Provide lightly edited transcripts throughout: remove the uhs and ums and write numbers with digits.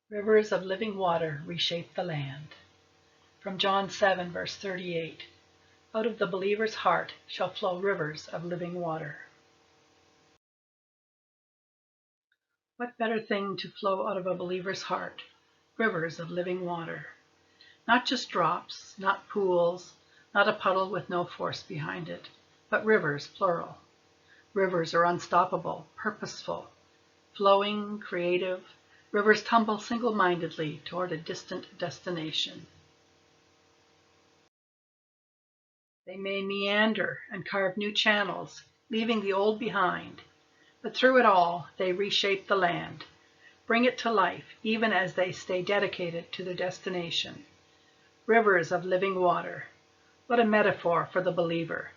Rivers of living water reshape the land. From John 7, verse 38, out of the believer's heart shall flow rivers of living water. What better thing to flow out of a believer's heart? Rivers of living water. Not just drops, not pools, not a puddle with no force behind it, but rivers, plural. Rivers are unstoppable, purposeful, flowing, creative. Rivers tumble single-mindedly toward a distant destination. They may meander and carve new channels, leaving the old behind, but through it all they reshape the land, bring it to life even as they stay dedicated to their destination. Rivers of living water. What a metaphor for the believer,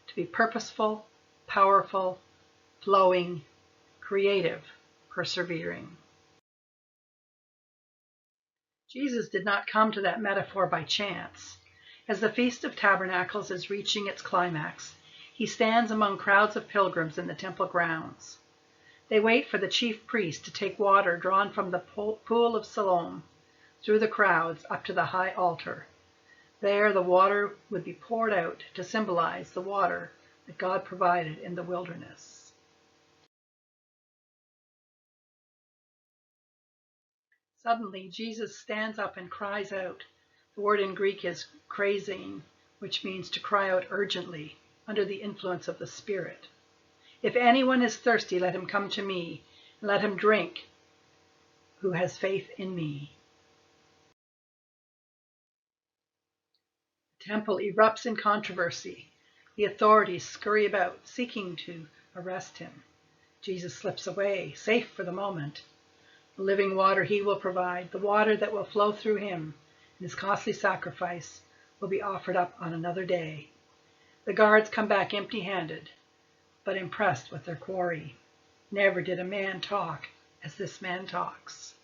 to be purposeful, powerful, flowing, creative, persevering. Jesus did not come to that metaphor by chance. As the Feast of Tabernacles is reaching its climax, he stands among crowds of pilgrims in the temple grounds. They wait for the chief priest to take water drawn from the pool of Siloam through the crowds up to the high altar. There the water would be poured out to symbolize the water that God provided in the wilderness. Suddenly, Jesus stands up and cries out. The word in Greek is krazēn, which means to cry out urgently, under the influence of the Spirit. If anyone is thirsty, let him come to me, and let him drink who has faith in me. The temple erupts in controversy. The authorities scurry about, seeking to arrest him. Jesus slips away, safe for the moment. The living water he will provide, the water that will flow through him, and his costly sacrifice will be offered up on another day. The guards come back empty-handed, but impressed with their quarry. Never did a man talk as this man talks.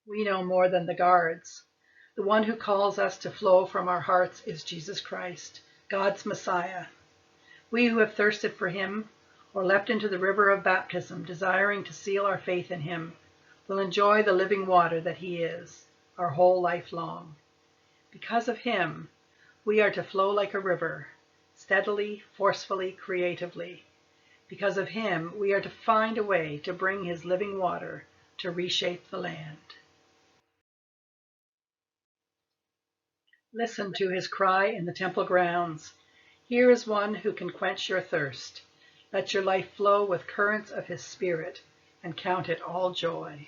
We know more than the guards. The one who calls us to flow from our hearts is Jesus Christ, God's Messiah. We who have thirsted for him, or leapt into the river of baptism, desiring to seal our faith in him, will enjoy the living water that he is, our whole life long. Because of him, we are to flow like a river, steadily, forcefully, creatively. Because of him, we are to find a way to bring his living water to reshape the land. Listen to his cry in the temple grounds. Here is one who can quench your thirst. Let your life flow with currents of his Spirit, and count it all joy.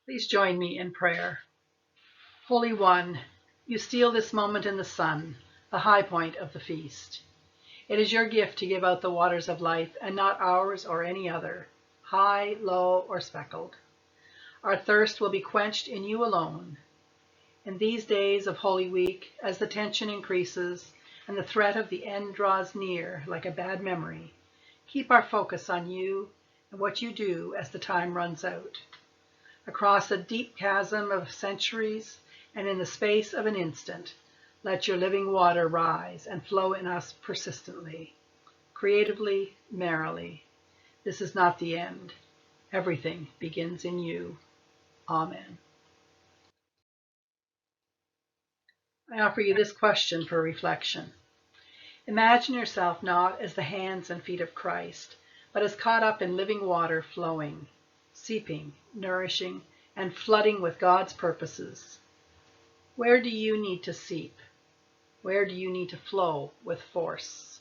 Please join me in prayer. Holy One, you steal this moment in the sun, the high point of the feast. It is your gift to give out the waters of life, and not ours or any other, high, low, or speckled. Our thirst will be quenched in you alone. In these days of Holy Week, as the tension increases and the threat of the end draws near like a bad memory, keep our focus on you and what you do as the time runs out. Across a deep chasm of centuries and in the space of an instant, let your living water rise and flow in us persistently, creatively, merrily. This is not the end. Everything begins in you. Amen. I offer you this question for reflection. Imagine yourself not as the hands and feet of Christ, but as caught up in living water flowing, seeping, nourishing, and flooding with God's purposes. Where do you need to seep? Where do you need to flow with force?